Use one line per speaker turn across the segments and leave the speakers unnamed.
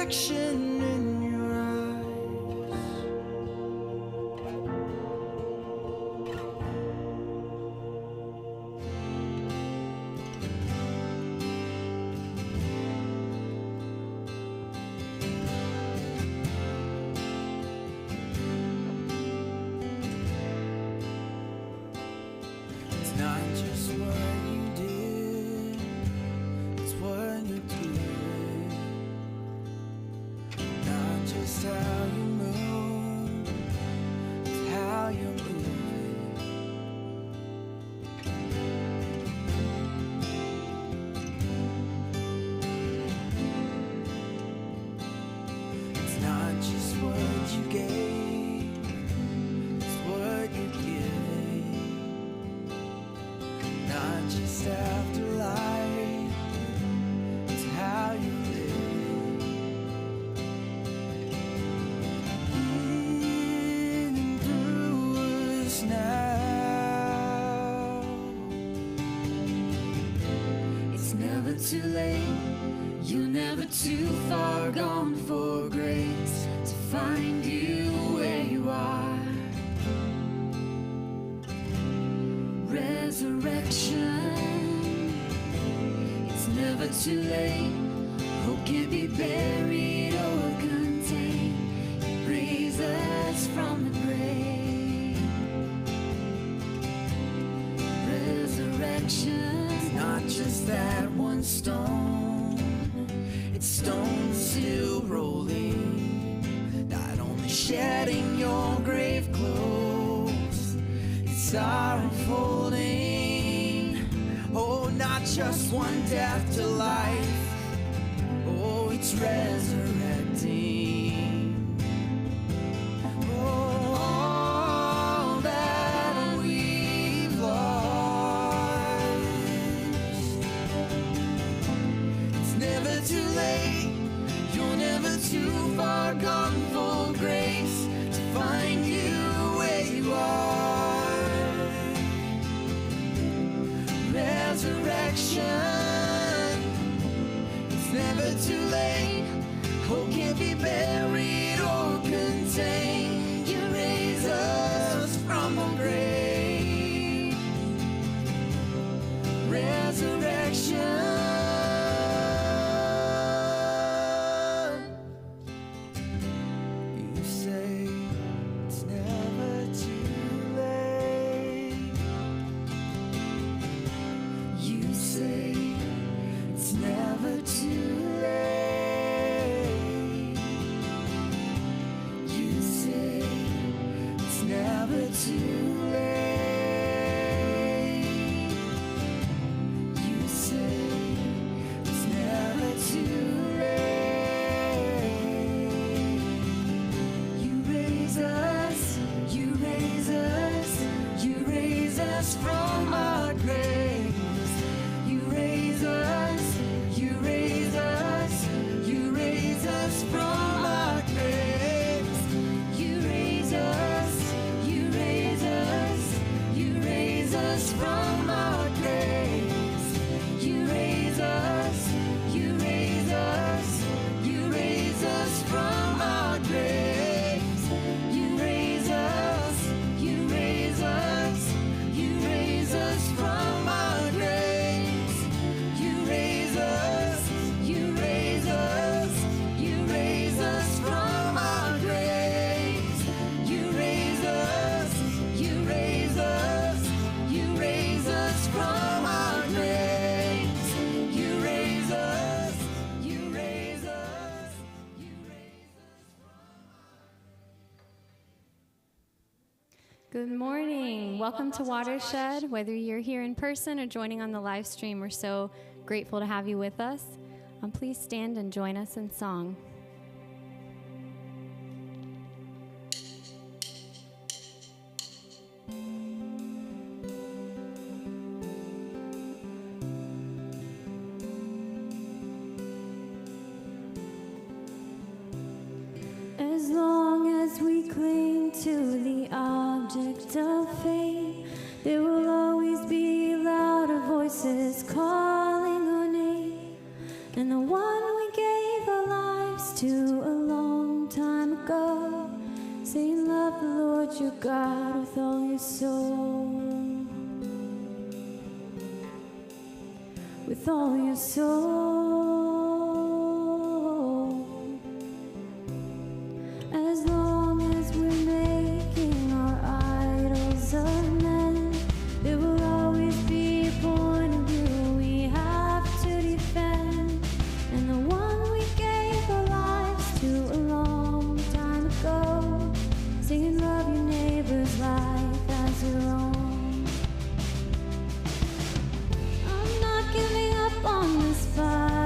reflection in your eyes. It's not just what you did, it's what you do. Not just how you move, it's how you move it. It's not just what you gave, it's what you're giving. Not just afterlife, it's how you live. Living through us now. It's never too late, you're never too far gone for grace to find you where you are. Resurrection, it's never too late. Hope can't be buried or contained. You raise us from the grave. Resurrection, it's not just that one stone, it's stones still rolling, not only shedding your grave clothes, it's our unfolding. Oh, not just one death to life, oh, it's resurrecting. Oh, all that we've lost, it's never too late, you're never too far gone for grace to find you where you are. Resurrection, it's never too late. Hope can't be buried or contained. You raise us from the grave. Resurrection, you say it's never too late. You say it's never too late. You say it's never too late. You say it's never too late. You raise us, you raise us, you raise us from our graves. You raise us, you raise us, you raise us from our graves. You raise us, you raise us, you raise us from our graves. You raise us, you raise us, you raise us from our graves. You raise us, you raise us, you raise us from our graves. You raise us, you raise us, you raise us from our graves. You raise us, you raise us, you raise us from our graves. You raise us, you raise us, you raise us from
Good morning. Welcome to Watershed. Whether you're here in person or joining on the live stream, we're so grateful to have you with us. Please stand and join us in song.
As long as we cling to the object of faith, there will always be louder voices calling our name, and the one we gave our lives to a long time ago, saying love the Lord your God with all your soul, with all your soul. As long as we're making our idols of men, there will always be a point of view we have to defend, and the one we gave our lives to a long time ago, saying love your neighbor's life as your own. I'm not giving up on this fight.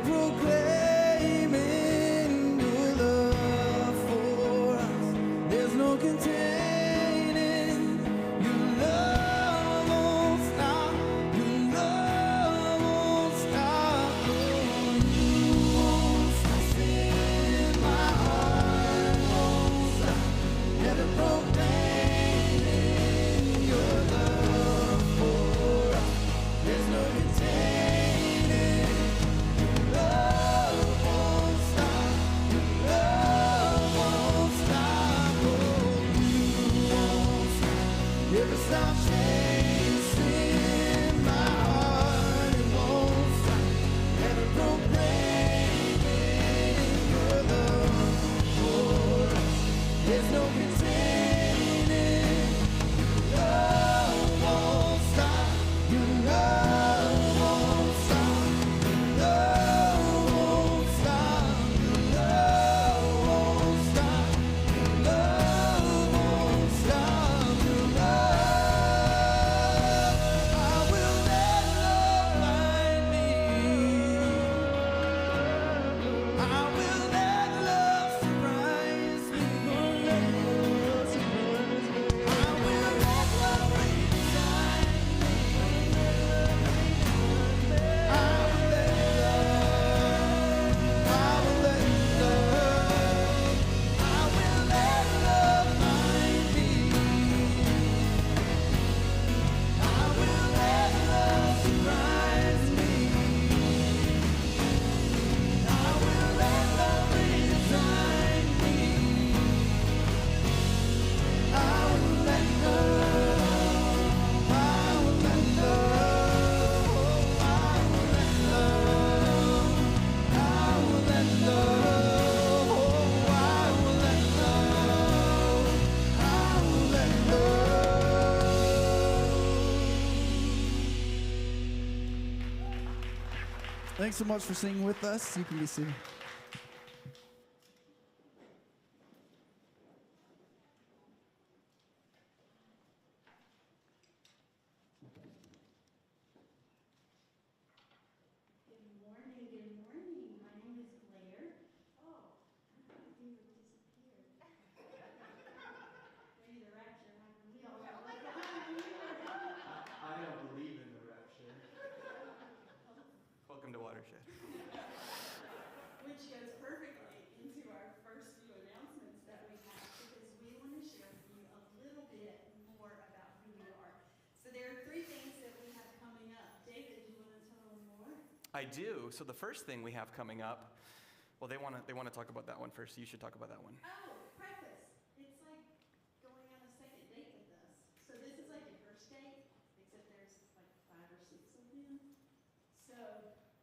proclaiming your love for us. There's no containing. Your love won't stop. Your love won't stop. Oh, you won't stop. Singing, my heart won't stop. Never proclaiming your love for us. There's no containing. Love won't stop. Love won't stop. Oh, you won't stop. Never stop chasing my heart. It won't stop. Never proclaiming your love for us. There's no containing. Love won't stop. Your love won't stop. Love won't stop. Love won't stop. Love won't stop. Your love. I will let love find me. I will let love surprise me. I will let love redesign me. I will let love. I will let love. I will let love find me. I will let love surprise me. I will let love redesign me. I will let love. I will let love. I will let love. I will let love. I will let love. I will let love. Thanks so much for singing with us. You can be seated.
Good morning, good morning. My name is Blair. Oh, I think it disappeared. Maybe the rapture happened. We all got left behind here.
I don't believe in the rapture. Welcome to Watershed.
Which goes perfectly into our first few announcements that we have, because we want to share with you a little bit more about who we are. So there are 3 things that we have coming up. David, do you want to tell them more?
I do. So the first thing we have coming up, well, they want to talk about that one first. So you should talk about that one.
Oh, preface. It's like going on a second date with us. So this is like a first date, except there's like 5 or 6 of them. So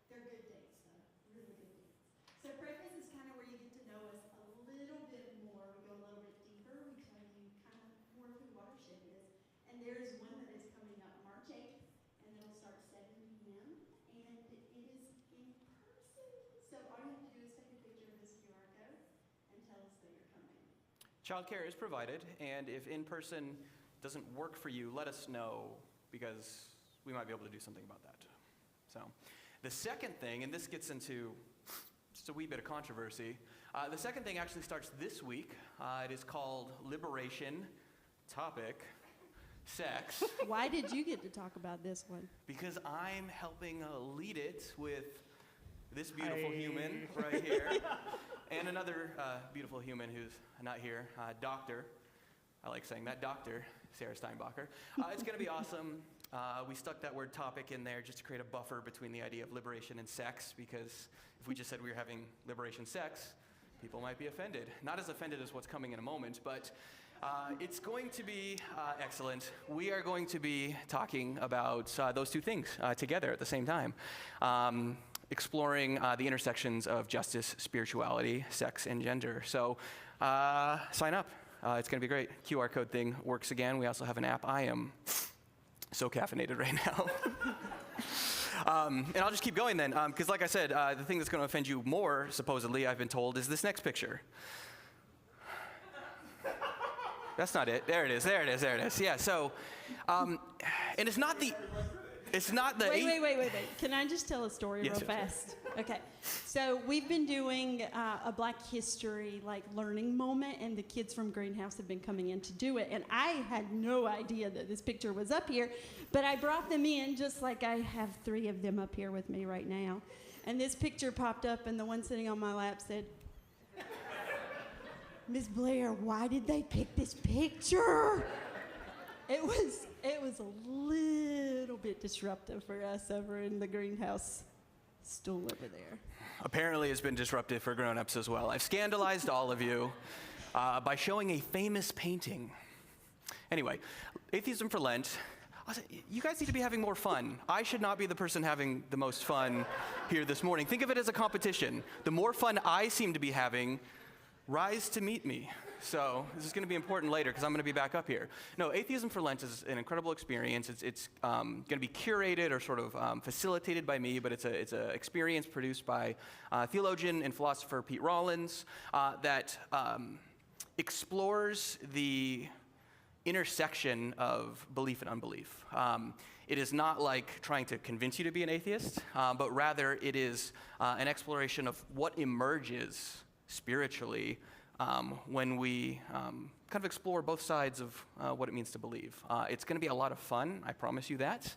they're good dates, though. Really good dates. So preface is kind of where you get to know us a little bit more. We go a little bit deeper. We tell you kind of more of who Watershed is. And there is one that is coming up March 8th, and it'll start 7 p.m. And it is in person. So all you have to do is take a picture of this QR code and tell us that you're coming.
Childcare is provided, and if in-person doesn't work for you, let us know, because we might be able to do something about that. So the second thing, and this gets into just a wee bit of controversy, the second thing actually starts this week. It is called Liberation, topic, sex,
Why did you get to talk about this one?
because I'm helping lead it with this beautiful human right here, and another beautiful human who's not here, Doctor. I like saying that, Dr. Sarah Steinbacher. It's going to be awesome. We stuck that word topic in there just to create a buffer between the idea of liberation and sex, because if we just said we were having liberation sex, people might be offended. Not as offended as what's coming in a moment, but it's going to be excellent. We are going to be talking about those 2 things together at the same time. Exploring the intersections of justice, spirituality, sex, and gender. So sign up. It's going to be great. QR code thing works again. We also have an app. I am so caffeinated right now. And I'll just keep going then, because like I said, the thing that's going to offend you more, supposedly, I've been told, is this next picture. That's not it. There it is. There it is. There it is. Yeah. So, and it's not the. It's not the...
Wait. Can I just tell a story
Yes,
real
sure.
fast? Okay. So we've been doing a Black History learning moment, and the kids from Greenhouse have been coming in to do it. And I had no idea that this picture was up here, but I brought them in just like I have 3 of them up here with me right now. And this picture popped up, and the one sitting on my lap said, "Miss Blair, why did they pick this picture?" It was a little bit disruptive for us over in the greenhouse stool over there.
Apparently it's been disruptive for grown-ups as well. I've scandalized all of you by showing a famous painting. Anyway, Atheism for Lent. You guys need to be having more fun. I should not be the person having the most fun here this morning. Think of it as a competition. The more fun I seem to be having, rise to meet me. So this is going to be important later because I'm going to be back up here. No, Atheism for Lent is an incredible experience. It's going to be curated or sort of facilitated by me, but it's an experience produced by theologian and philosopher Pete Rollins that explores the intersection of belief and unbelief. It is not like trying to convince you to be an atheist, but rather it is an exploration of what emerges spiritually when we kind of explore both sides of what it means to believe. It's going to be a lot of fun, I promise you that,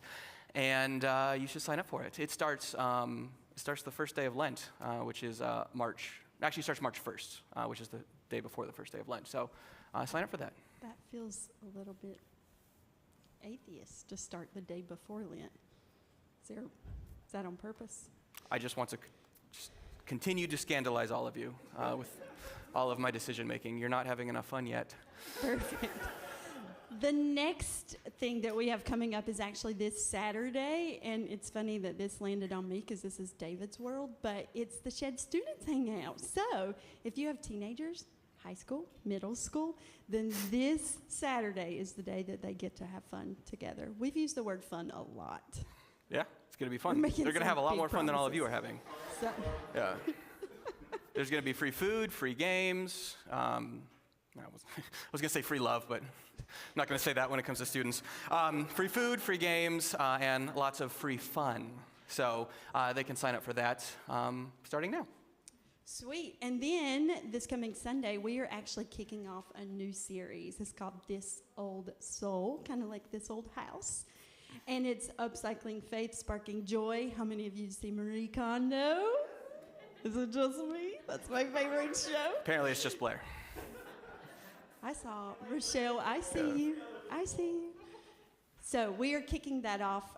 and you should sign up for it. It starts the first day of Lent, which is starts March 1st, which is the day before the first day of Lent. So sign up for that.
That feels a little bit atheist to start the day before Lent. Is that on purpose?
I just want to just continue to scandalize all of you with all of my decision making. You're not having enough fun yet.
Perfect. The next thing that we have coming up is actually this Saturday, and it's funny that this landed on me because this is David's world, but it's the Shed Students Hangout. So if you have teenagers, high school, middle school, then this Saturday is the day that they get to have fun together. We've used the word fun a lot.
Yeah, it's going to be fun. They're going to have a lot more fun than all of you are having.
So.
Yeah. There's going to be free food, free games. I was going to say free love, but I'm not going to say that when it comes to students. Free food, free games, and lots of free fun. So they can sign up for that starting now.
Sweet. And then this coming Sunday, we are actually kicking off a new series. It's called This Old Soul, kind of like this old house. And it's upcycling faith, sparking joy. How many of you see Marie Kondo? Is it just me? That's my favorite show.
Apparently it's just Blair.
I saw Rochelle. I see you. I see you. So we are kicking that off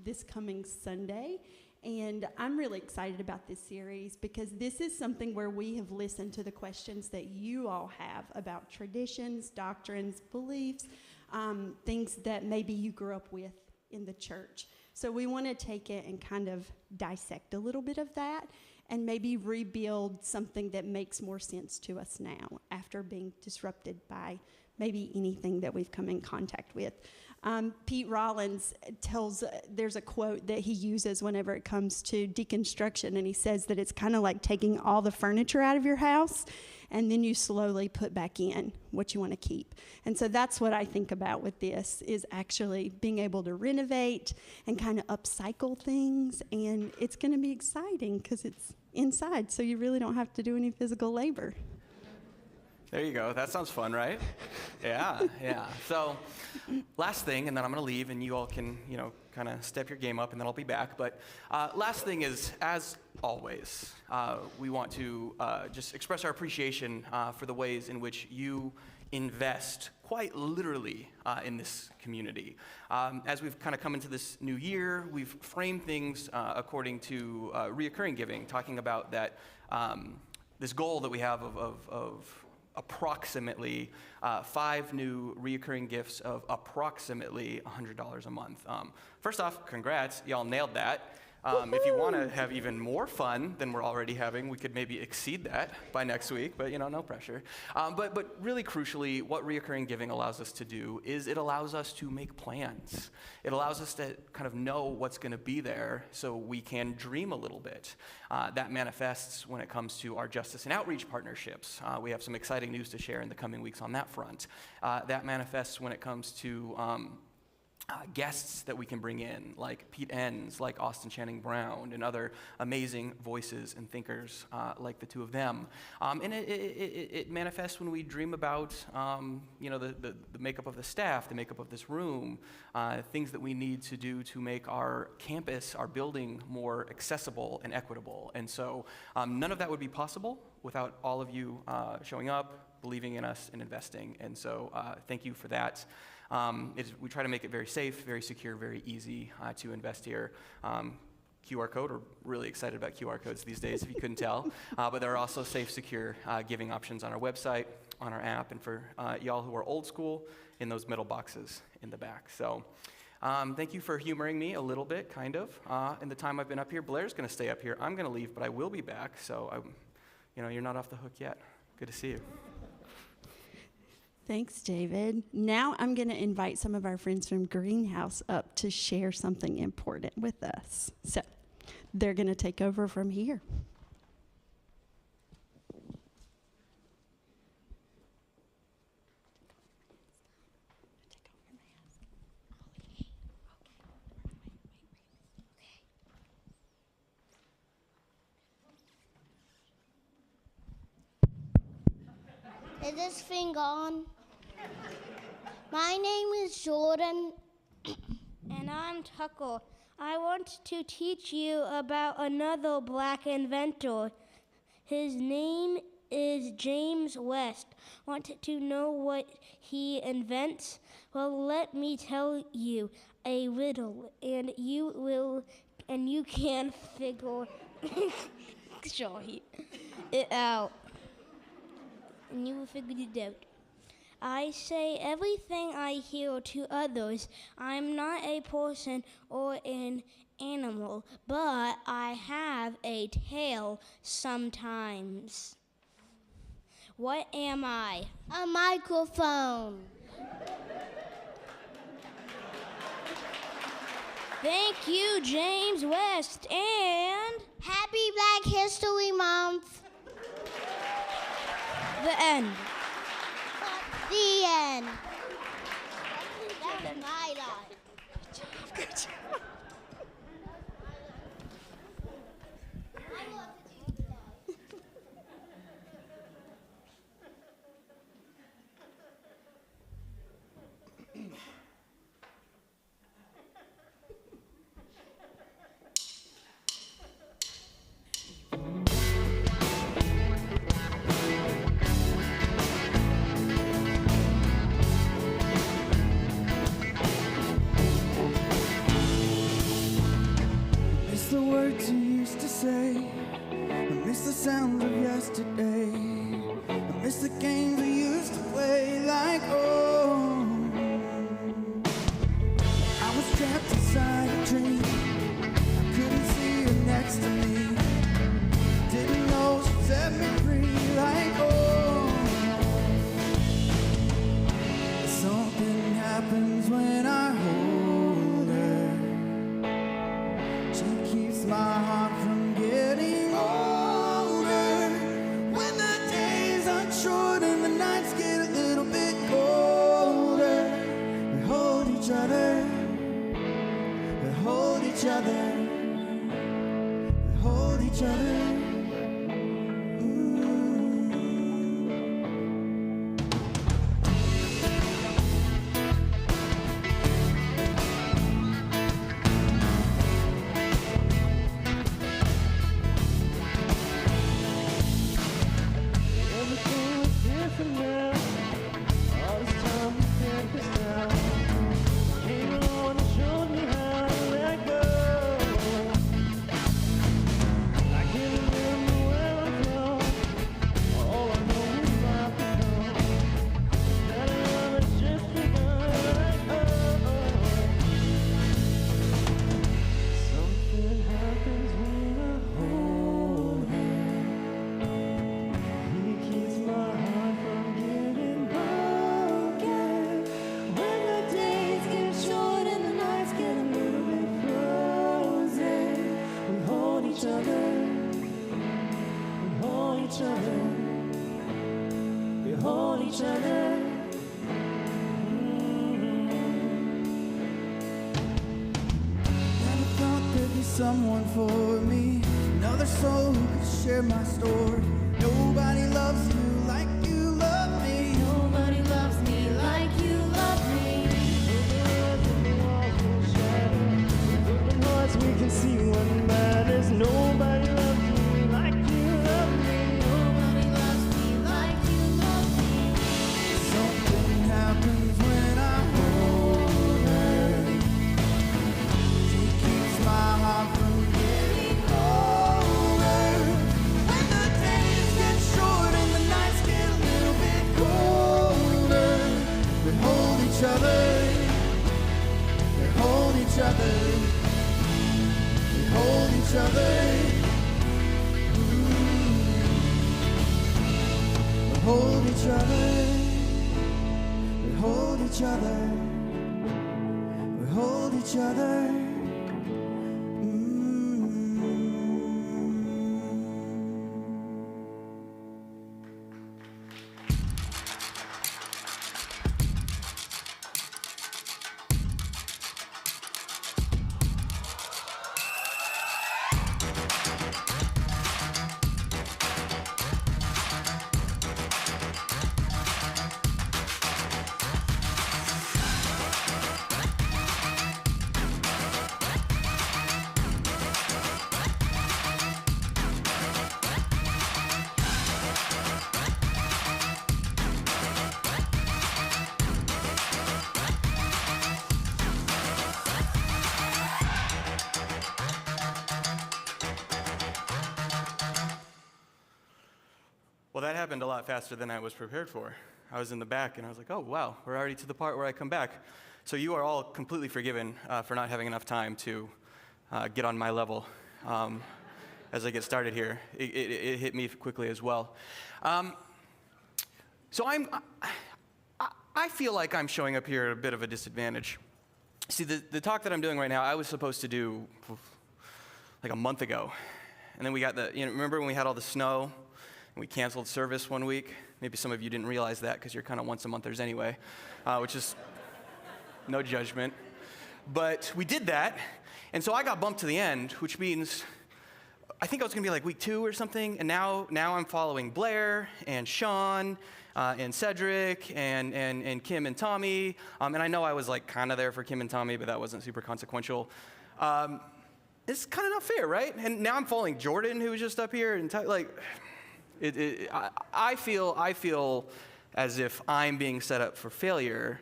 this coming Sunday. And I'm really excited about this series because this is something where we have listened to the questions that you all have about traditions, doctrines, beliefs, things that maybe you grew up with in the church. So we want to take it and kind of dissect a little bit of that and maybe rebuild something that makes more sense to us now after being disrupted by maybe anything that we've come in contact with. Pete Rollins there's a quote that he uses whenever it comes to deconstruction, and he says that it's kind of like taking all the furniture out of your house, and then you slowly put back in what you want to keep. And so that's what I think about with this, is actually being able to renovate and kind of upcycle things, and it's going to be exciting because it's inside, so you really don't have to do any physical labor.
There you go. That sounds fun, right? Yeah. So last thing, and then I'm going to leave, and you all can, kind of step your game up, and then I'll be back. But last thing is, as always, we want to just express our appreciation for the ways in which you invest quite literally in this community. As we've kind of come into this new year, we've framed things according to Reoccurring Giving, talking about that this goal that we have of approximately 5 new reoccurring gifts of approximately $100 a month. First off, congrats, y'all nailed that. If you want to have even more fun than we're already having, we could maybe exceed that by next week, but no pressure. But really crucially, what Reoccurring Giving allows us to do is it allows us to make plans. It allows us to kind of know what's going to be there so we can dream a little bit. That manifests when it comes to our justice and outreach partnerships. We have some exciting news to share in the coming weeks on that front. That manifests when it comes to guests that we can bring in, like Pete Enns, like Austin Channing Brown, and other amazing voices and thinkers like the two of them. And it manifests when we dream about, the makeup of the staff, the makeup of this room, things that we need to do to make our campus, our building, more accessible and equitable. And so none of that would be possible without all of you showing up, believing in us, and investing. And so thank you for that. We try to make it very safe, very secure, very easy to invest here. QR code, we're really excited about QR codes these days, if you couldn't tell. But there are also safe, secure giving options on our website, on our app, and for y'all who are old school, in those middle boxes in the back. So thank you for humoring me a little bit, kind of, in the time I've been up here. Blair's going to stay up here. I'm going to leave, but I will be back. So, you're not off the hook yet. Good to see you.
Thanks, David. Now I'm going to invite some of our friends from Greenhouse up to share something important with us. So they're going to take over from here.
Is this thing on? My name is Jordan.
And I'm Tucker. I want to teach you about another black inventor. His name is James West. Want to know what he invents? Well, let me tell you a riddle, and you can figure it out. And you will figure it out. I say everything I hear to others. I'm not a person or an animal, but I have a tail sometimes. What am I?
A microphone.
Thank you, James West, and
Happy Black History Month.
the end.
The end. That's my life.
Good job.
Miss the words you used to say. I miss the sounds of yesterday. I miss the games we used to play like oh. I was trapped inside a dream. I couldn't see her next to me. Didn't know she set me free like oh. Something happens when I hold her. She keeps my heart from getting older. When the days are short and the nights get a little bit colder, we hold each other. We hold each other. We hold each other. Everything is different now. All this time we spent this now. Came along and showed me how to let go. I can't remember where I'm from. All I know is life is gone. That love has just begun. Something happens when I hold her. He keeps my heart from getting broken. When the days get short and the nights get a little bit frozen, we hold each other. We hold each other. We hold each other. someone for me, another soul who could share my story. Nobody loves you like you love me.
Nobody loves me like you love me.
Open hearts, we can see what matters. Nobody loves me like you love me.
Nobody loves me like you love me.
Something happens when I hold her. She keeps my heart from getting older. When the days get short and the nights get a little bit colder, we hold each other. We hold each other. We hold each other. We hold each other. We hold each other. We hold each other.
Well, that happened a lot faster than I was prepared for. I was in the back, and I was like, oh, wow, we're already to the part where I come back. So you are all completely forgiven for not having enough time to get on my level as I get started here. It hit me quickly as well. So I feel like I'm showing up here at a bit of a disadvantage. See, the talk that I'm doing right now, I was supposed to do like a month ago. And then we got remember when we had all the snow? And we canceled service one week. Maybe some of you didn't realize that because you're kind of once-a-monthers anyway, which is no judgment. But we did that, and so I got bumped to the end, which means I think I was going to be like week 2 or something, and now I'm following Blair and Sean and Cedric and Kim and Tommy, and I know I was like kind of there for Kim and Tommy, but that wasn't super consequential. It's kind of not fair, right? And now I'm following Jordan, who was just up here, and I feel as if I'm being set up for failure,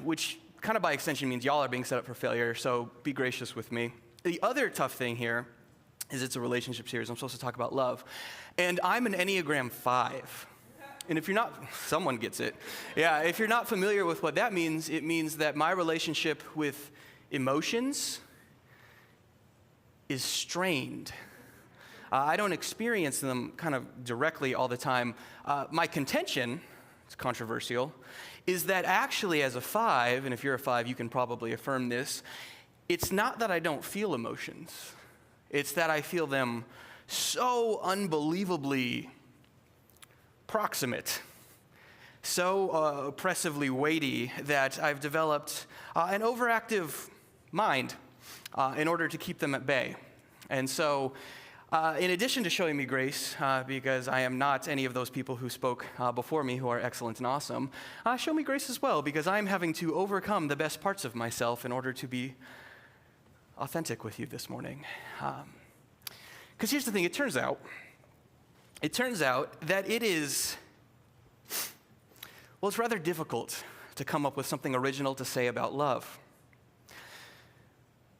which kind of by extension means y'all are being set up for failure, so be gracious with me. The other tough thing here is it's a relationship series. I'm supposed to talk about love. And I'm an Enneagram 5. And if you're not, someone gets it. Yeah, if you're not familiar with what that means, it means that my relationship with emotions is strained. I don't experience them kind of directly all the time. My contention, it's controversial, is that actually as a 5, and if you're a 5, you can probably affirm this, it's not that I don't feel emotions. It's that I feel them so unbelievably proximate, so oppressively weighty that I've developed an overactive mind in order to keep them at bay. And so, in addition to showing me grace, because I am not any of those people who spoke before me who are excellent and awesome, show me grace as well, because I'm having to overcome the best parts of myself in order to be authentic with you this morning. Because here's the thing, it turns out that it's rather difficult to come up with something original to say about love.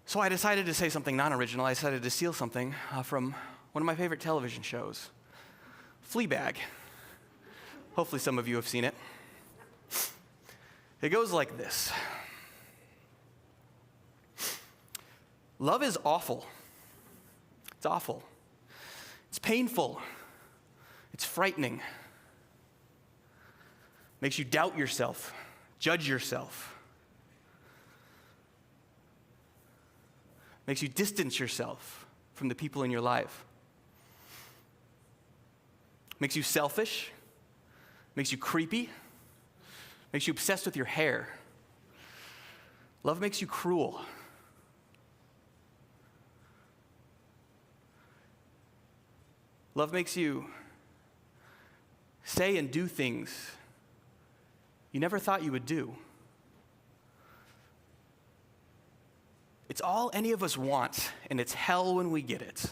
So I decided to say something non-original. I decided to steal something from one of my favorite television shows, Fleabag. Hopefully some of you have seen it. It goes like this. Love is awful. It's awful. It's painful. It's frightening. Makes you doubt yourself, judge yourself. Makes you distance yourself from the people in your life. Makes you selfish. Makes you creepy. Makes you obsessed with your hair. Love makes you cruel. Love makes you say and do things you never thought you would do. It's all any of us want, and it's hell when we get it.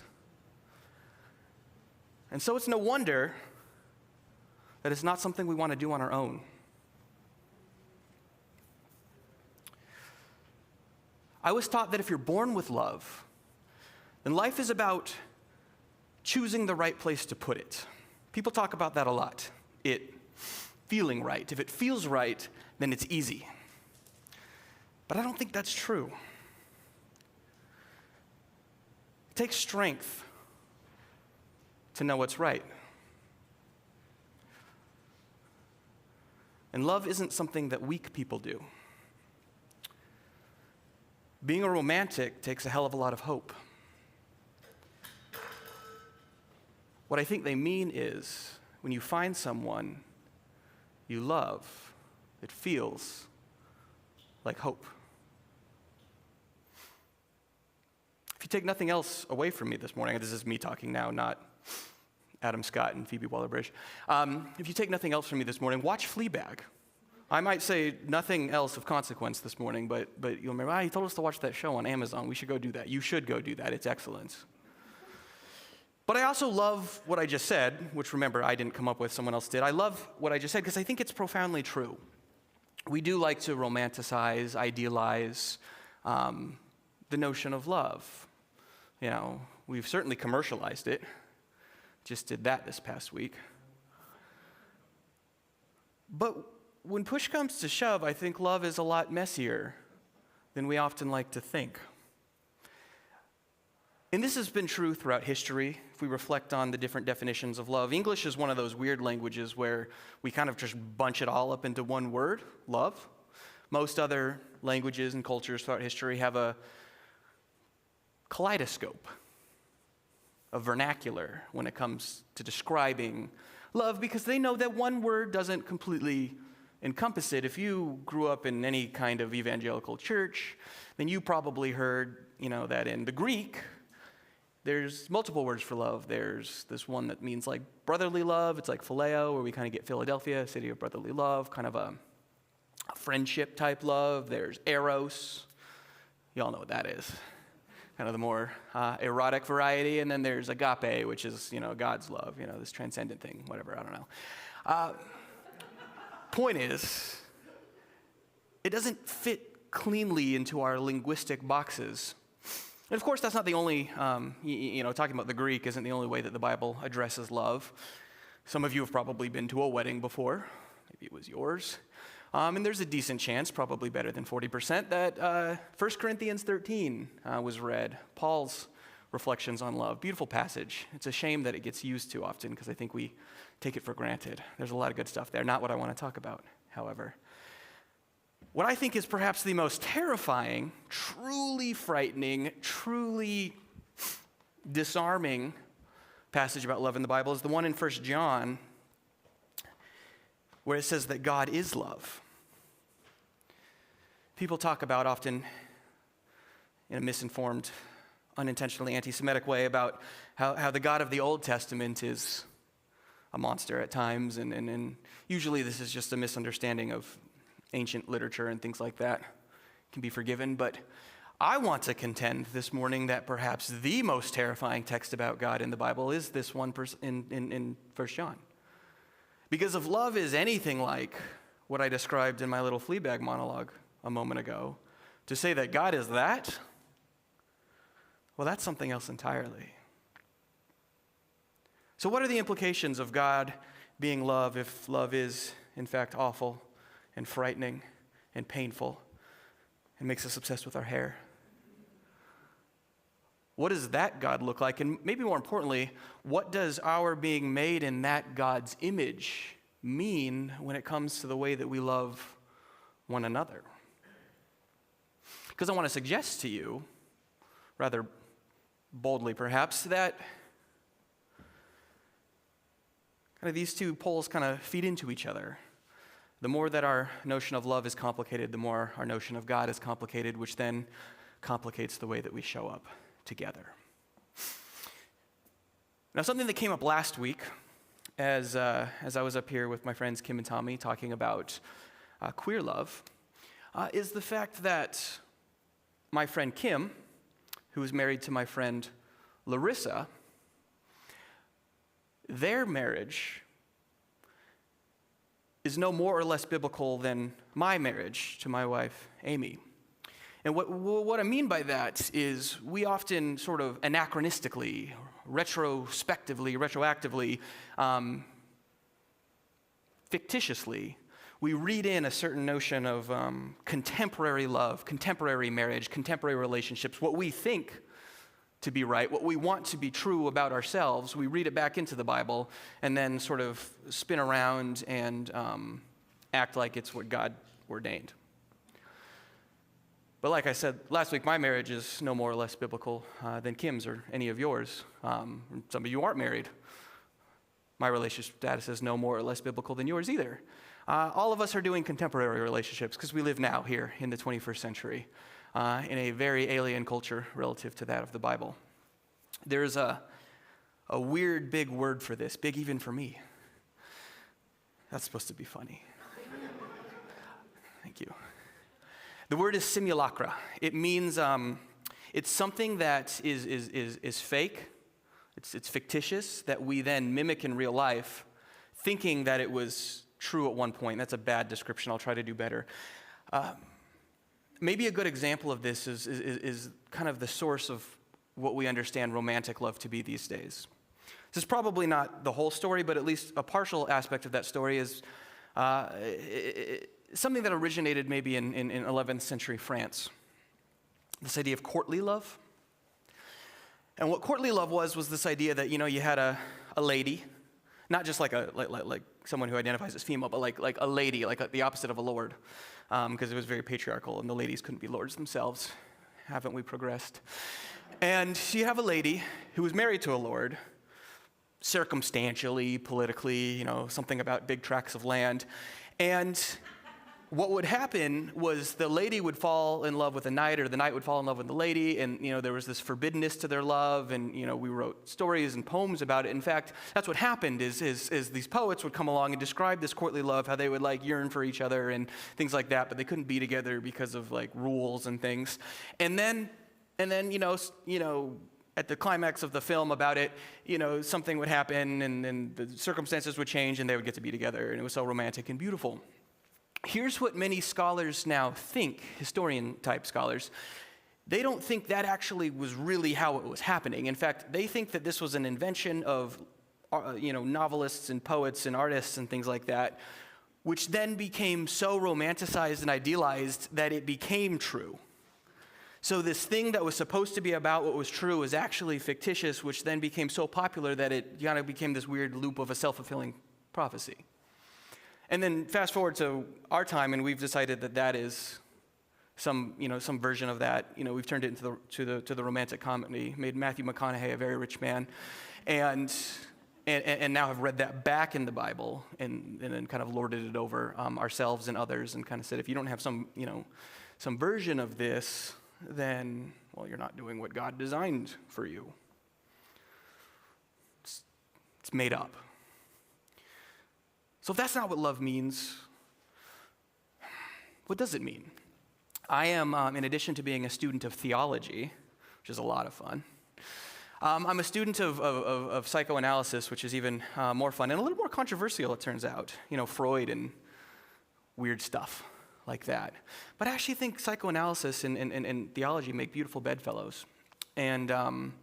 And so it's no wonder that it's not something we want to do on our own. I was taught that if you're born with love, then life is about choosing the right place to put it. People talk about that a lot. It feeling right. If it feels right, then it's easy. But I don't think that's true. It takes strength to know what's right. And love isn't something that weak people do. Being a romantic takes a hell of a lot of hope. What I think they mean is when you find someone you love, it feels like hope. If you take nothing else away from me this morning, this is me talking now, not Adam Scott and Phoebe Waller-Bridge. If you take nothing else from me this morning, watch Fleabag. I might say nothing else of consequence this morning, but you'll remember, he told us to watch that show on Amazon. We should go do that. You should go do that. It's excellent. But I also love what I just said, which remember, I didn't come up with, someone else did. I love what I just said because I think it's profoundly true. We do like to romanticize, idealize the notion of love. You know, we've certainly commercialized it. Just did that this past week. But when push comes to shove, I think love is a lot messier than we often like to think. And this has been true throughout history, if we reflect on the different definitions of love. English is one of those weird languages where we kind of just bunch it all up into one word, love. Most other languages and cultures throughout history have a kaleidoscope, a vernacular when it comes to describing love, because they know that one word doesn't completely encompass it. If you grew up in any kind of evangelical church, then you probably heard, that in the Greek, there's multiple words for love. There's this one that means like brotherly love. It's like phileo, where we kind of get Philadelphia, city of brotherly love, kind of a friendship type love. There's eros. You all know what that is. Kind of the more erotic variety. And then there's agape, which is, God's love, this transcendent thing, whatever, I don't know. Point is, it doesn't fit cleanly into our linguistic boxes. And of course, that's not the only, talking about the Greek isn't the only way that the Bible addresses love. Some of you have probably been to a wedding before. Maybe it was yours. And there's a decent chance, probably better than 40%, that 1 Corinthians 13 was read. Paul's reflections on love. Beautiful passage. It's a shame that it gets used too often because I think we take it for granted. There's a lot of good stuff there. Not what I want to talk about, however. What I think is perhaps the most terrifying, truly frightening, truly disarming passage about love in the Bible is the one in 1 John where it says that God is love. People talk about often in a misinformed, unintentionally anti-Semitic way about how the God of the Old Testament is a monster at times, and usually this is just a misunderstanding of ancient literature and things like that. Can be forgiven, but I want to contend this morning that perhaps the most terrifying text about God in the Bible is this one in 1 John. Because if love is anything like what I described in my little Fleabag monologue a moment ago, to say that God is that, well, that's something else entirely. So what are the implications of God being love if love is, in fact, awful and frightening and painful and makes us obsessed with our hair? What does that God look like? And maybe more importantly, what does our being made in that God's image mean when it comes to the way that we love one another? Because I want to suggest to you, rather boldly perhaps, that kind of these two poles kind of feed into each other. The more that our notion of love is complicated, the more our notion of God is complicated, which then complicates the way that we show up together. Now, something that came up last week as I was up here with my friends Kim and Tommy talking about queer love is the fact that my friend Kim, who is married to my friend Larissa, their marriage is no more or less biblical than my marriage to my wife, Amy. And what I mean by that is we often sort of anachronistically, retroactively, fictitiously, we read in a certain notion of contemporary love, contemporary marriage, contemporary relationships, what we think to be right, what we want to be true about ourselves. We read it back into the Bible and then sort of spin around and act like it's what God ordained. But like I said last week, my marriage is no more or less biblical than Kim's or any of yours. Some of you aren't married. My relationship status is no more or less biblical than yours either. All of us are doing contemporary relationships because we live now here in the 21st century in a very alien culture relative to that of the Bible. There's a weird big word for this, big even for me. That's supposed to be funny. Thank you. The word is simulacra. It means it's something that is fake. It's fictitious that we then mimic in real life, thinking that it was true at one point. That's a bad description. I'll try to do better. Maybe a good example of this is kind of the source of what we understand romantic love to be these days. This is probably not the whole story, but at least a partial aspect of that story is something that originated maybe in 11th century France. This idea of courtly love. And what courtly love was this idea that, you had a lady, not just like someone who identifies as female, but like a lady, like the opposite of a lord, because it was very patriarchal and the ladies couldn't be lords themselves. Haven't we progressed? And you have a lady who was married to a lord, circumstantially, politically, something about big tracts of land. And what would happen was the lady would fall in love with the knight, or the knight would fall in love with the lady, and there was this forbiddenness to their love, and we wrote stories and poems about it. In fact, that's what happened is these poets would come along and describe this courtly love, how they would yearn for each other and things like that, but they couldn't be together because of rules and things. And then at the climax of the film about it, something would happen and the circumstances would change and they would get to be together, and it was so romantic and beautiful. Here's what many scholars now think, historian-type scholars. They don't think that actually was really how it was happening. In fact, they think that this was an invention of, novelists and poets and artists and things like that, which then became so romanticized and idealized that it became true. So this thing that was supposed to be about what was true is actually fictitious, which then became so popular that it kind of became this weird loop of a self-fulfilling prophecy. And then fast forward to our time, and we've decided that is some version of that. We've turned it into the romantic comedy, made Matthew McConaughey a very rich man, and now have read that back in the Bible, and then kind of lorded it over ourselves and others, and kind of said, if you don't have some version of this, then you're not doing what God designed for you. It's made up. So if that's not what love means, what does it mean? I am, in addition to being a student of theology, which is a lot of fun, I'm a student of psychoanalysis, which is even more fun and a little more controversial, it turns out. Freud and weird stuff like that. But I actually think psychoanalysis and theology make beautiful bedfellows. And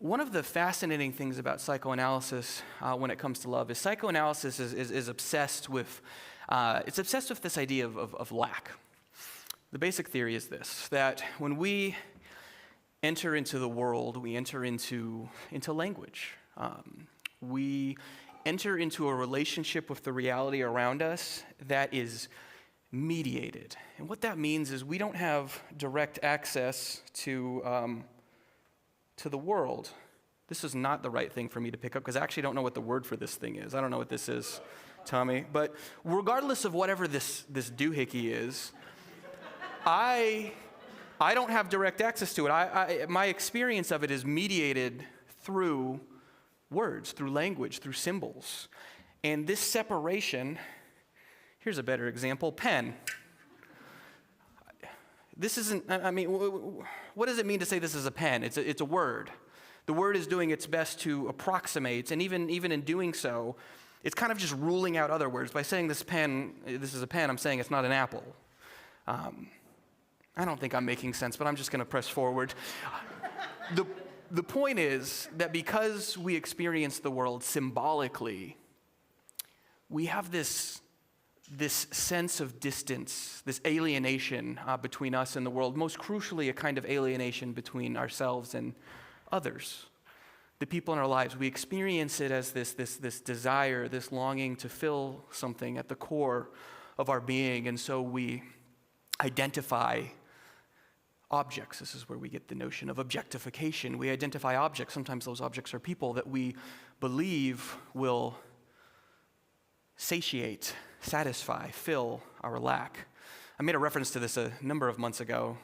one of the fascinating things about psychoanalysis when it comes to love is psychoanalysis is obsessed with this idea of lack. The basic theory is this, that when we enter into the world, we enter into language. We enter into a relationship with the reality around us that is mediated. And what that means is we don't have direct access to the world. This is not the right thing for me to pick up because I actually don't know what the word for this thing is. I don't know what this is, Tommy. But regardless of whatever this doohickey is, I don't have direct access to it. My experience of it is mediated through words, through language, through symbols. And this separation, here's a better example, pen. This isn't, I mean, what does it mean to say this is a pen? It's a word. The word is doing its best to approximate, and even in doing so, it's kind of just ruling out other words. By saying this is a pen, I'm saying it's not an apple. I don't think I'm making sense, but I'm just going to press forward. The point is that because we experience the world symbolically, we have this sense of distance, this alienation between us and the world, most crucially a kind of alienation between ourselves and others, the people in our lives. We experience it as this desire, this longing to fill something at the core of our being, and so we identify objects. This is where we get the notion of objectification. We identify objects. Sometimes those objects are people that we believe will satiate, satisfy, fill our lack. I made a reference to this a number of months ago.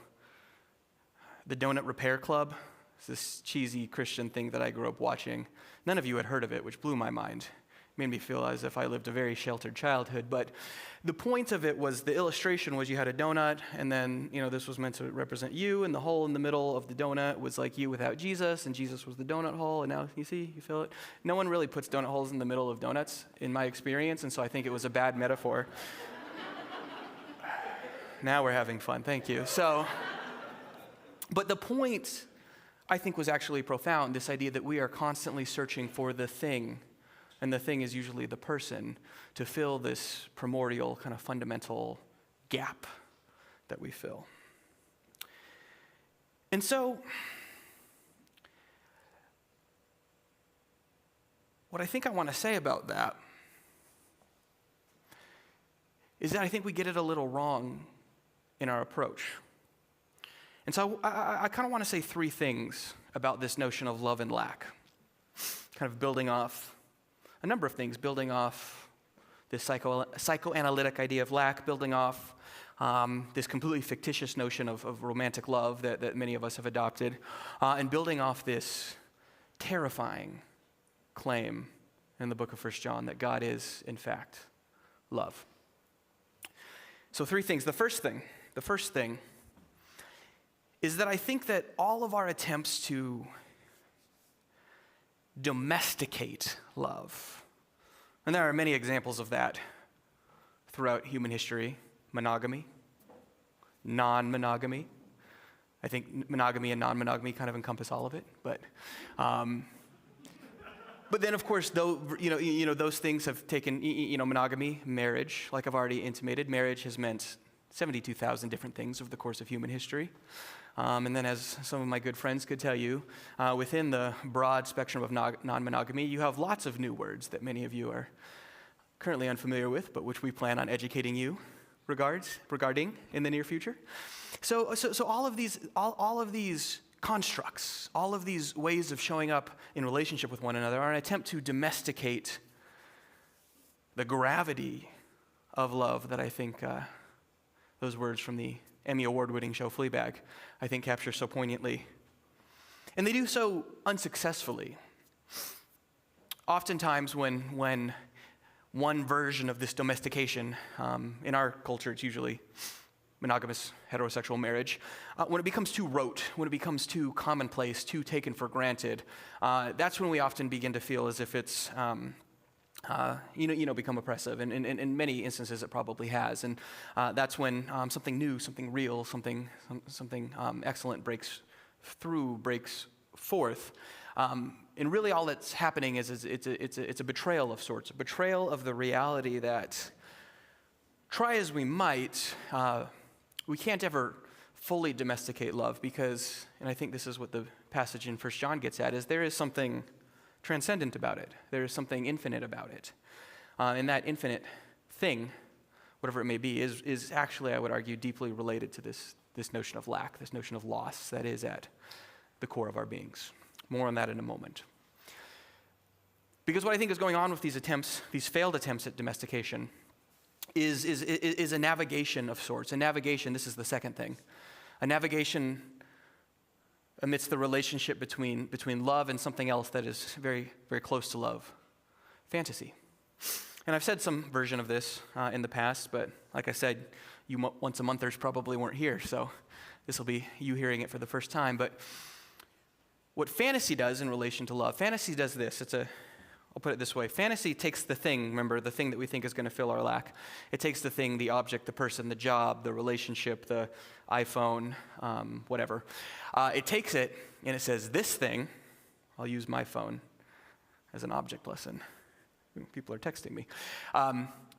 The Donut Repair Club. It's this cheesy Christian thing that I grew up watching. None of you had heard of it, which blew my mind. Made me feel as if I lived a very sheltered childhood. But the point of it was, the illustration was you had a donut, and then, this was meant to represent you, and the hole in the middle of the donut was like you without Jesus, and Jesus was the donut hole, and now, you feel it? No one really puts donut holes in the middle of donuts, in my experience, and so I think it was a bad metaphor. Now we're having fun, thank you. But the point, I think, was actually profound, this idea that we are constantly searching for the thing, and the thing is usually the person, to fill this primordial kind of fundamental gap that we fill. And so, what I think I want to say about that is that I think we get it a little wrong in our approach. And so I kind of want to say three things about this notion of love and lack, kind of building off a number of things, building off this psychoanalytic idea of lack, building off this completely fictitious notion of romantic love that many of us have adopted, and building off this terrifying claim in the book of 1 John that God is, in fact, love. So three things. The first thing is that I think that all of our attempts to domesticate love, and there are many examples of that throughout human history: monogamy, non-monogamy. I think monogamy and non-monogamy kind of encompass all of it, but then of course, those things have taken, monogamy, marriage, like I've already intimated. Marriage has meant 72,000 different things over the course of human history. And then, as some of my good friends could tell you, within the broad spectrum of non-monogamy, you have lots of new words that many of you are currently unfamiliar with, but which we plan on educating you regarding in the near future. So all of these constructs, all of these ways of showing up in relationship with one another, are an attempt to domesticate the gravity of love that I think those words from the Emmy Award-winning show Fleabag, I think, capture so poignantly. And they do so unsuccessfully. Oftentimes when one version of this domestication, in our culture it's usually monogamous heterosexual marriage, when it becomes too rote, when it becomes too commonplace, too taken for granted, that's when we often begin to feel as if it's become oppressive, and in many instances it probably has, and that's when something new, something real, something excellent breaks forth, and really all that's happening is it's a betrayal of sorts, a betrayal of the reality that, try as we might, we can't ever fully domesticate love, because, and I think this is what the passage in 1 John gets at, is there is something transcendent about it. There is something infinite about it. And that infinite thing, whatever it may be, is actually, I would argue, deeply related to this notion of lack, this notion of loss that is at the core of our beings. More on that in a moment. Because what I think is going on with these attempts, these failed attempts at domestication, is a navigation of sorts. A navigation, this is the second thing, a navigation amidst the relationship between love and something else that is very, very close to love, fantasy. And I've said some version of this in the past, but like I said, you once a monthers probably weren't here, so this will be you hearing it for the first time. But what fantasy does in relation to love, fantasy does this. I'll put it this way. Fantasy takes the thing, remember, the thing that we think is going to fill our lack. It takes the thing, the object, the person, the job, the relationship, the iPhone, whatever. It takes it and it says, this thing, I'll use my phone as an object lesson. People are texting me.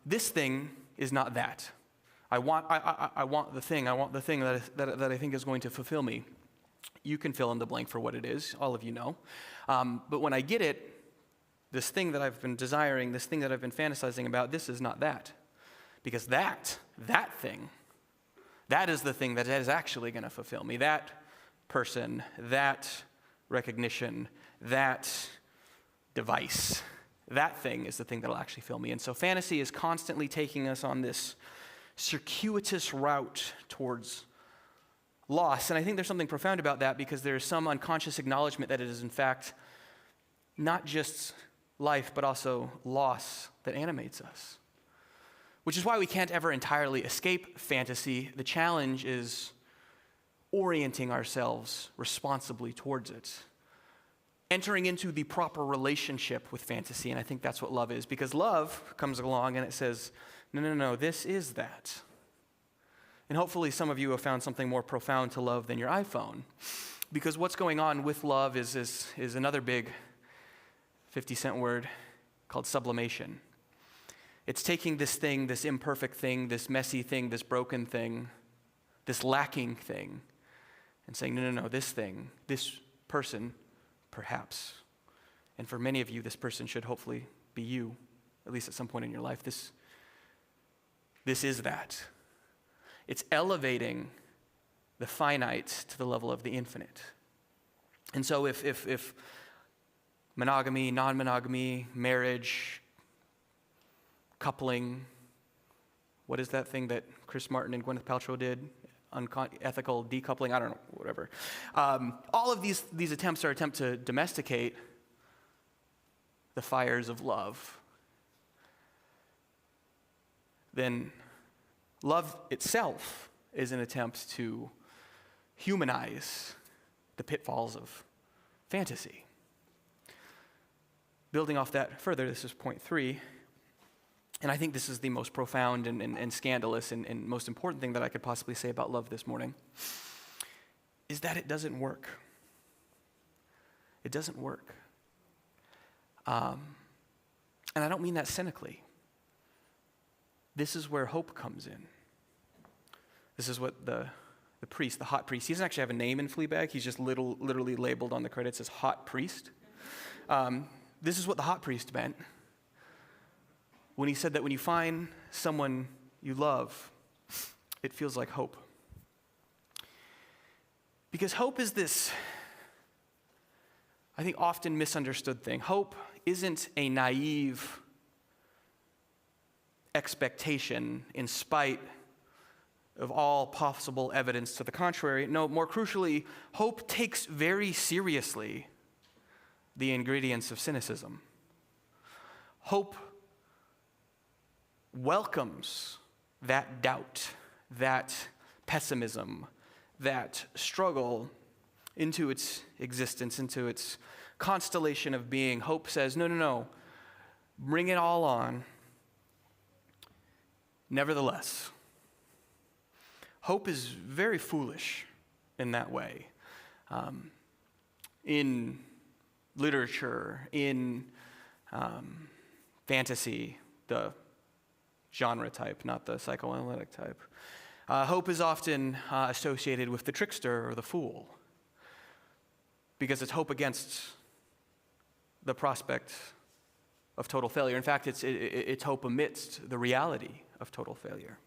This thing is not that. I want the thing that I think is going to fulfill me. You can fill in the blank for what it is, all of you know. But when I get it, this thing that I've been desiring, this thing that I've been fantasizing about, this is not that. Because that thing, that is the thing that is actually going to fulfill me. That person, that recognition, that device, that thing is the thing that will actually fill me. And so fantasy is constantly taking us on this circuitous route towards loss. And I think there's something profound about that, because there's some unconscious acknowledgement that it is in fact not just life, but also loss that animates us. Which is why we can't ever entirely escape fantasy. The challenge is orienting ourselves responsibly towards it. Entering into the proper relationship with fantasy, and I think that's what love is. Because love comes along and it says, no, this is that. And hopefully some of you have found something more profound to love than your iPhone. Because what's going on with love is another big 50-cent word called sublimation. It's taking this thing, this imperfect thing, this messy thing, this broken thing, this lacking thing, and saying, no, this thing, this person, perhaps. And for many of you, this person should hopefully be you, at least at some point in your life. This is that. It's elevating the finite to the level of the infinite. And so if monogamy, non-monogamy, marriage, coupling, what is that thing that Chris Martin and Gwyneth Paltrow did? Ethical decoupling, I don't know, whatever. All of these attempts are attempts to domesticate the fires of love. Then love itself is an attempt to humanize the pitfalls of fantasy. Building off that further, this is point 3, and I think this is the most profound and scandalous and most important thing that I could possibly say about love this morning, is that it doesn't work. It doesn't work. And I don't mean that cynically. This is where hope comes in. This is what the priest, the hot priest, he doesn't actually have a name in Fleabag, he's just literally labeled on the credits as hot priest. This is what the hot priest meant when he said that when you find someone you love, it feels like hope. Because hope is this, I think, often misunderstood thing. Hope isn't a naive expectation in spite of all possible evidence to the contrary. No, more crucially, hope takes very seriously the ingredients of cynicism. Hope welcomes that doubt, that pessimism, that struggle into its existence, into its constellation of being. Hope says, no, bring it all on. Nevertheless, hope is very foolish in that way. In literature, in fantasy, the genre type, not the psychoanalytic type, hope is often associated with the trickster or the fool, because it's hope against the prospect of total failure. In fact, it's hope amidst the reality of total failure.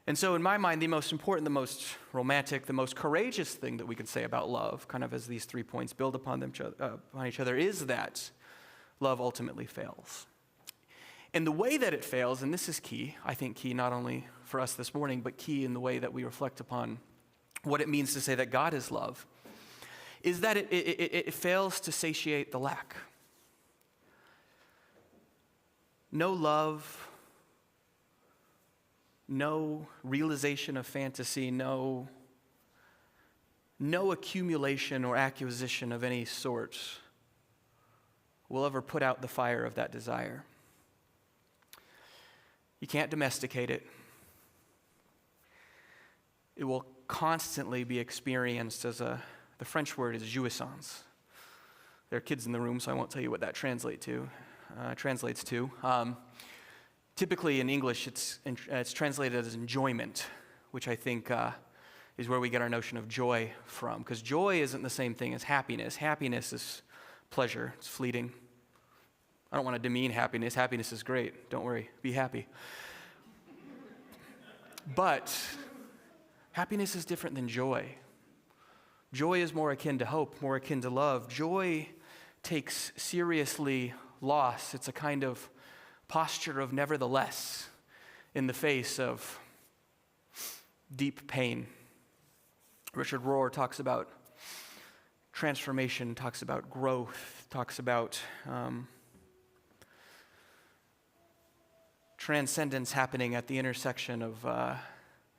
And so in my mind, the most important, the most romantic, the most courageous thing that we could say about love, kind of as these 3 points build upon each other, is that love ultimately fails. And the way that it fails, and this is key, I think key not only for us this morning, but key in the way that we reflect upon what it means to say that God is love, is that it fails to satiate the lack. No love, no realization of fantasy, no accumulation or acquisition of any sort will ever put out the fire of that desire. You can't domesticate it. It will constantly be experienced as the French word is jouissance. There are kids in the room, so I won't tell you what that translates to. Typically in English, it's translated as enjoyment, which I think is where we get our notion of joy from. Because joy isn't the same thing as happiness. Happiness is pleasure. It's fleeting. I don't want to demean happiness. Happiness is great. Don't worry. Be happy. But happiness is different than joy. Joy is more akin to hope, more akin to love. Joy takes seriously loss. It's a kind of posture of nevertheless in the face of deep pain. Richard Rohr talks about transformation, talks about growth, talks about transcendence happening at the intersection of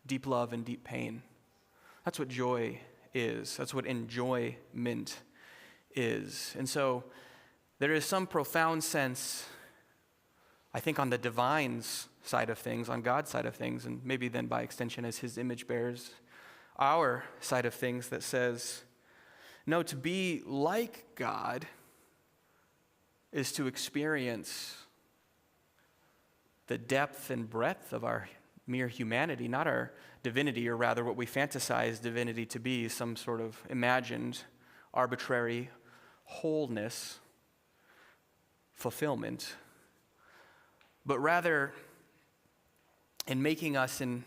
deep love and deep pain. That's what joy is. That's what enjoyment is. And so there is some profound sense, I think, on the divine's side of things, on God's side of things, and maybe then by extension as his image bearers, our side of things that says, no, to be like God is to experience the depth and breadth of our mere humanity, not our divinity, or rather what we fantasize divinity to be, some sort of imagined, arbitrary wholeness, fulfillment, but rather in making us in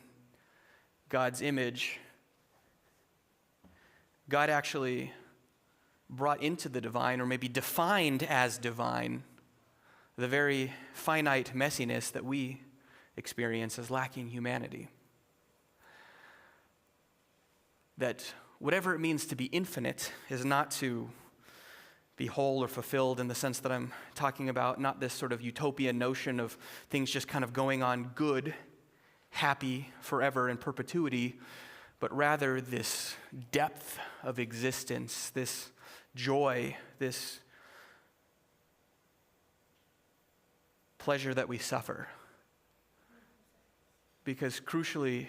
God's image, God actually brought into the divine, or maybe defined as divine, the very finite messiness that we experience as lacking humanity. That whatever it means to be infinite is not to be whole or fulfilled in the sense that I'm talking about, not this sort of utopian notion of things just kind of going on good, happy forever in perpetuity, but rather this depth of existence, this joy, this pleasure that we suffer. Because crucially,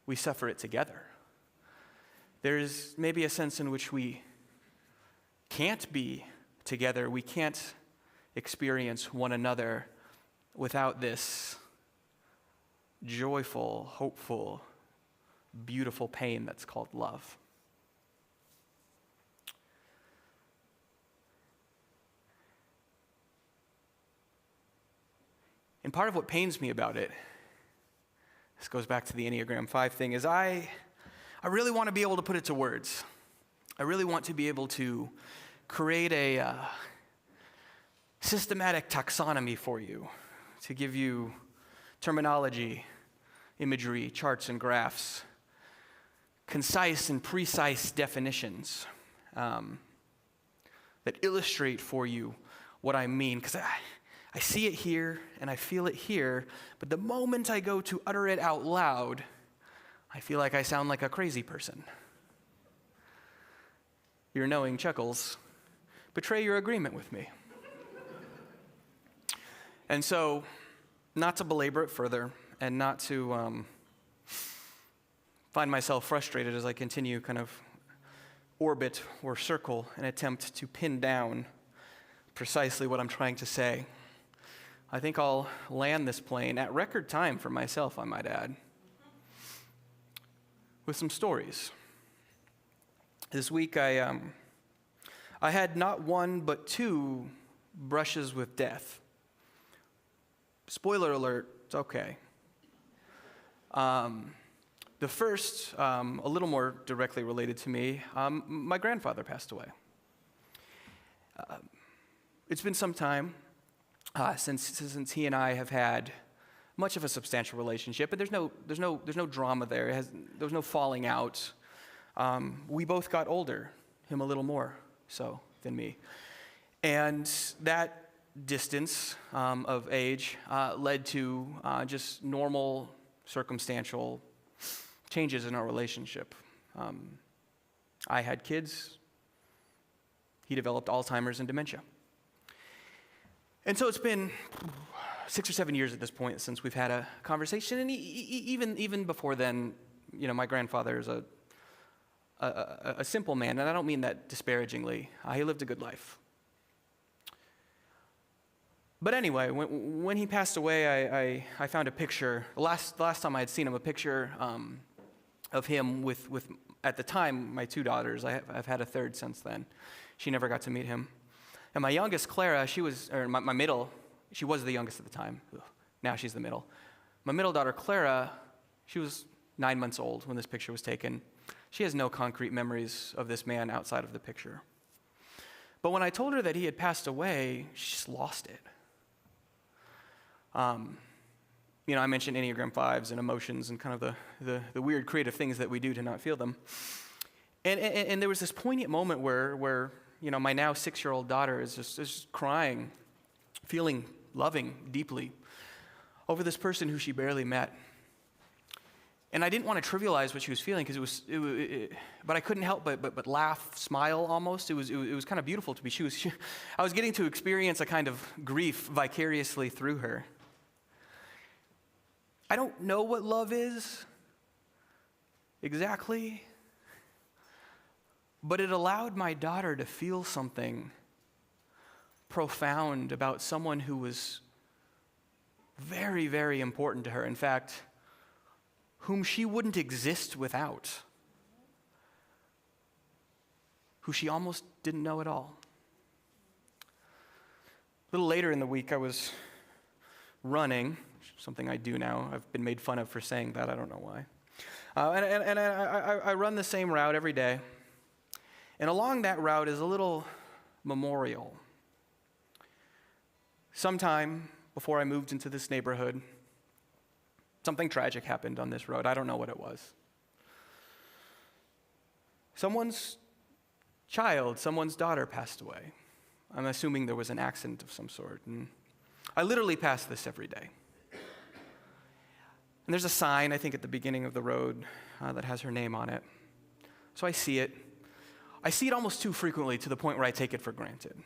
we suffer it together. There's maybe a sense in which we can't be together, we can't experience one another without this joyful, hopeful, beautiful pain that's called love. And part of what pains me about it, this goes back to the Enneagram 5 thing, is I really want to be able to put it to words. I really want to be able to create a systematic taxonomy for you, to give you terminology, imagery, charts and graphs, concise and precise definitions that illustrate for you what I mean. Because I see it here and I feel it here, but the moment I go to utter it out loud, I feel like I sound like a crazy person. Your knowing chuckles betray your agreement with me. And so, not to belabor it further, and not to find myself frustrated as I continue kind of orbit or circle and attempt to pin down precisely what I'm trying to say, I think I'll land this plane at record time for myself, I might add, with some stories. This week I had not one but two brushes with death. Spoiler alert, it's okay. The first, a little more directly related to me, my grandfather passed away. It's been some time since he and I have had much of a substantial relationship, but there's no drama there. There was no falling out. We both got older him a little more so than me. And that distance of age led to just normal circumstantial changes in our relationship. I had kids. He developed Alzheimer's and dementia. And so it's been 6 or 7 years at this point since we've had a conversation. And even before then, my grandfather is a simple man, and I don't mean that disparagingly. He lived a good life. But anyway, when he passed away, I found a picture. The last time I had seen him, a picture of him with at the time, my 2 daughters. I've had a third since then. She never got to meet him. And my youngest, Clara, my middle, she was the youngest at the time. Now she's the middle. My middle daughter, Clara, she was 9 months old when this picture was taken. She has no concrete memories of this man outside of the picture. But when I told her that he had passed away, she just lost it. I mentioned Enneagram 5s and emotions and kind of the weird creative things that we do to not feel them. And there was this poignant moment where my now 6-year-old daughter is just crying, feeling loving deeply over this person who she barely met. And I didn't want to trivialize what she was feeling because but I couldn't help but laugh, smile almost. It was kind of beautiful to me. I was getting to experience a kind of grief vicariously through her. I don't know what love is exactly, but it allowed my daughter to feel something profound about someone who was very, very important to her. In fact, whom she wouldn't exist without, who she almost didn't know at all. A little later in the week, I was running, something I do now. I've been made fun of for saying that. I don't know why. I run the same route every day. And along that route is a little memorial. Sometime before I moved into this neighborhood, something tragic happened on this road. I don't know what it was. Someone's child, someone's daughter passed away. I'm assuming there was an accident of some sort. And I literally pass this every day. And there's a sign, I think, at the beginning of the road that has her name on it. So I see it. I see it almost too frequently to the point where I take it for granted.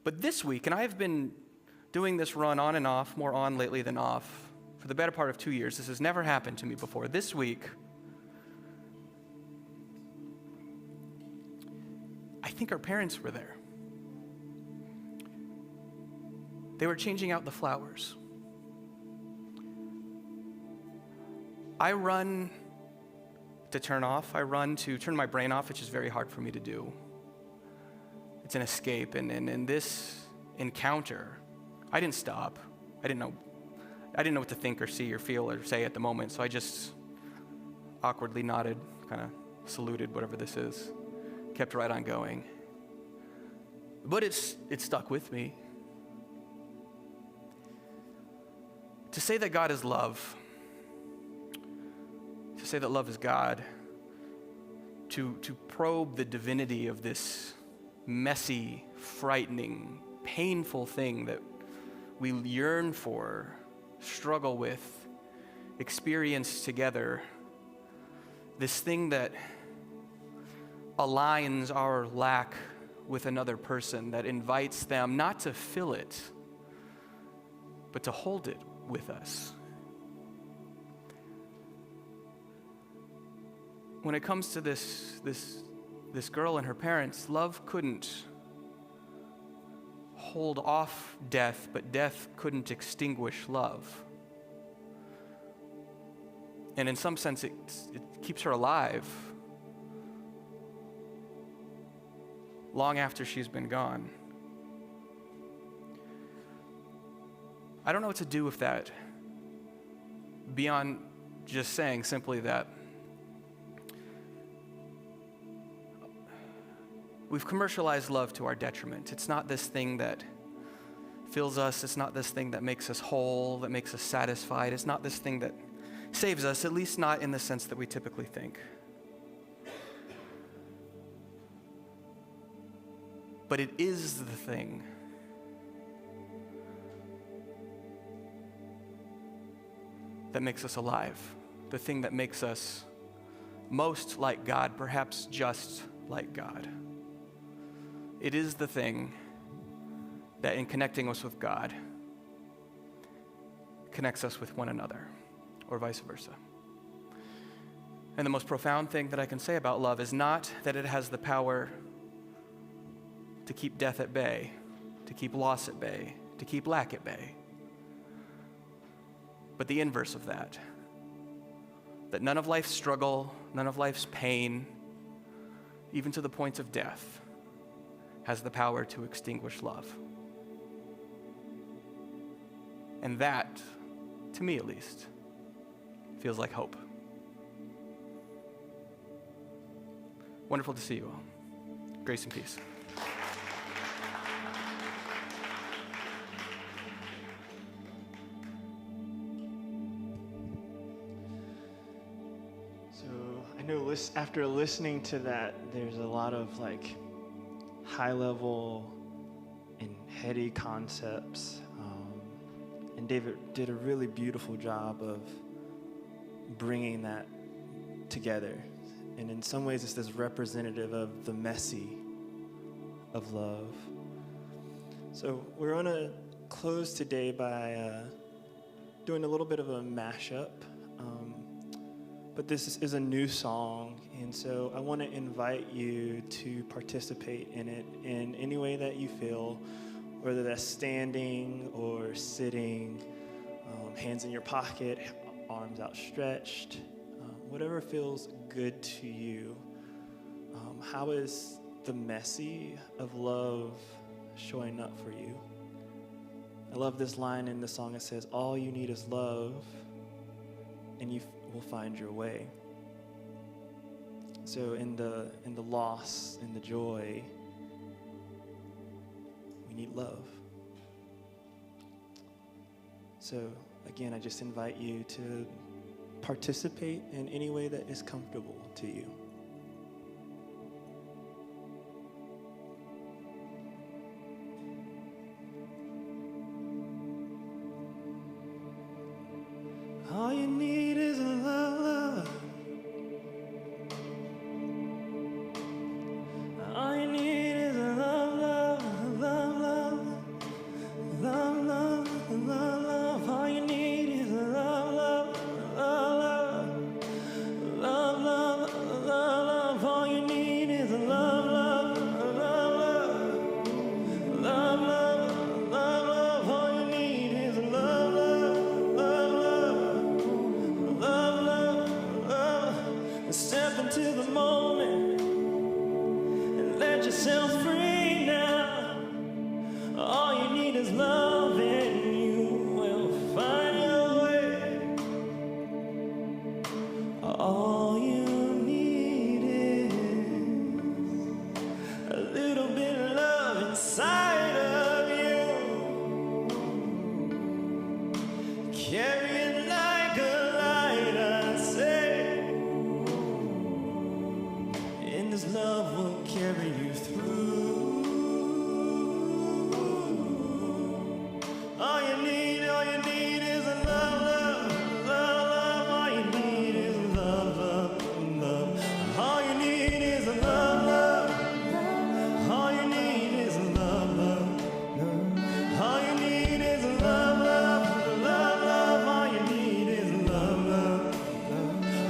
But this week, and I've been doing this run on and off, more on lately than off, for the better part of 2 years. This has never happened to me before. This week, I think our parents were there. They were changing out the flowers. I run to turn off. I run to turn my brain off, which is very hard for me to do. It's an escape. And in this encounter, I didn't stop. I didn't know what to think or see or feel or say at the moment, so I just awkwardly nodded, kind of saluted, whatever this is, kept right on going. But it stuck with me. To say that God is love, to say that love is God, to probe the divinity of this messy, frightening, painful thing that we yearn for, struggle with, experience together, this thing that aligns our lack with another person, that invites them not to fill it, but to hold it with us. When it comes to this girl and her parents, love couldn't hold off death, but death couldn't extinguish love. And in some sense, it keeps her alive long after she's been gone. I don't know what to do with that beyond just saying simply that we've commercialized love to our detriment. It's not this thing that fills us. It's not this thing that makes us whole, that makes us satisfied. It's not this thing that saves us, at least not in the sense that we typically think. but it is the thing that makes us alive, the thing that makes us most like God, perhaps just like God. It is the thing that in connecting us with God, connects us with one another, or vice versa. And the most profound thing that I can say about love is not that it has the power to keep death at bay, to keep loss at bay, to keep lack at bay, but the inverse of that. That none of life's struggle, none of life's pain, even to the point of death, has the power to extinguish love. And that, to me at least, feels like hope. Wonderful to see you all. Grace and peace.
So I know after listening to that, there's a lot of like high level and heady concepts. And David did a really beautiful job of bringing that together. And in some ways, it's this representative of the messy of love. So we're going to close today by doing a little bit of a mashup. But this is a new song, and so I want to invite you to participate in it in any way that you feel, whether that's standing or sitting, hands in your pocket, arms outstretched, whatever feels good to you. How is the messy of love showing up for you? I love this line in the song. It says, all you need is love, and you will find your way. So in the loss, in the joy, we need love. So again, I just invite you to participate in any way that is comfortable to you. All you need is a love. All you need is a love, love, love, love, love, love, love, love. All you need is a love, love, love, love, love, love, love, love. All you need is a love, love, love, love, love, love, love, love. All you need is a love, love, love, love, love, love. Step into the moment and let yourself free now. All you need is love, and you will find your way. All you need is a little bit of love inside of you. Carry it like a light, I say, and this love will carry you through. All you need is a love, love, love, love. All you need is a love, love, love. All you need is a love, love. All you need is a love, love. All you need is a love, love, love, love. All you need is a love, love.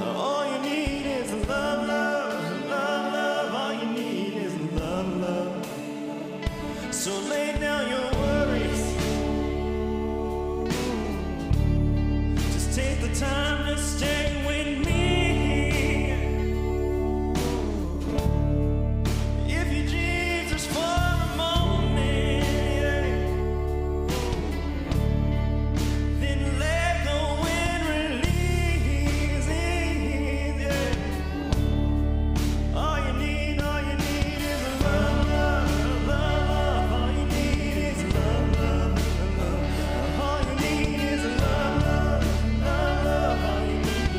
All you need is a love, love, love, love. All you need is a love, love. So lay down your worries. Just take the time to stay with me. If you Jesus for a moment, then let go and release it. All you need is a love, love, love. All you need is a love, love, love. All you need is a love, love, love, love. All you need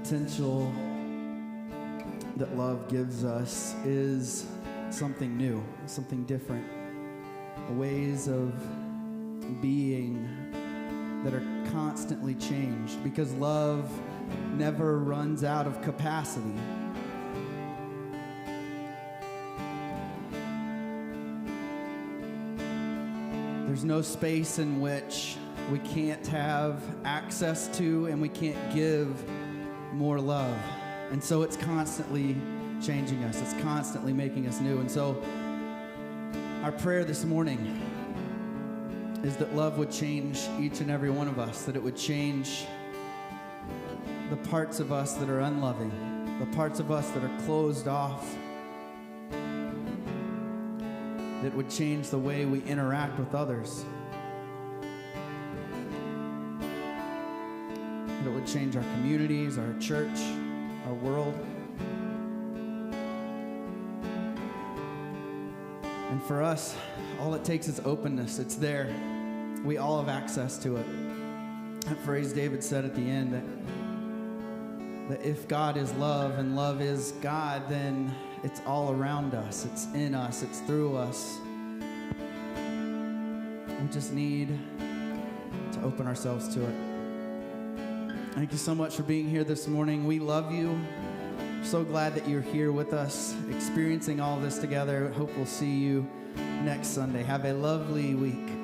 potential that love gives us is something new, something different, ways of being that are constantly changed, because love never runs out of capacity. There's no space in which we can't have access to and we can't give more love. And so it's constantly changing us. It's constantly making us new. And so our prayer this morning is that love would change each and every one of us, that it would change the parts of us that are unloving, the parts of us that are closed off, that would change the way we interact with others, that it would change our communities, our church, our world. And for us, all it takes is openness. It's there. We all have access to it. That phrase David said at the end, that if God is love and love is God, then it's all around us. It's in us. It's through us. We just need to open ourselves to it. Thank you so much for being here this morning. We love you. So glad that you're here with us, experiencing all this together. Hope we'll see you next Sunday. Have a lovely week.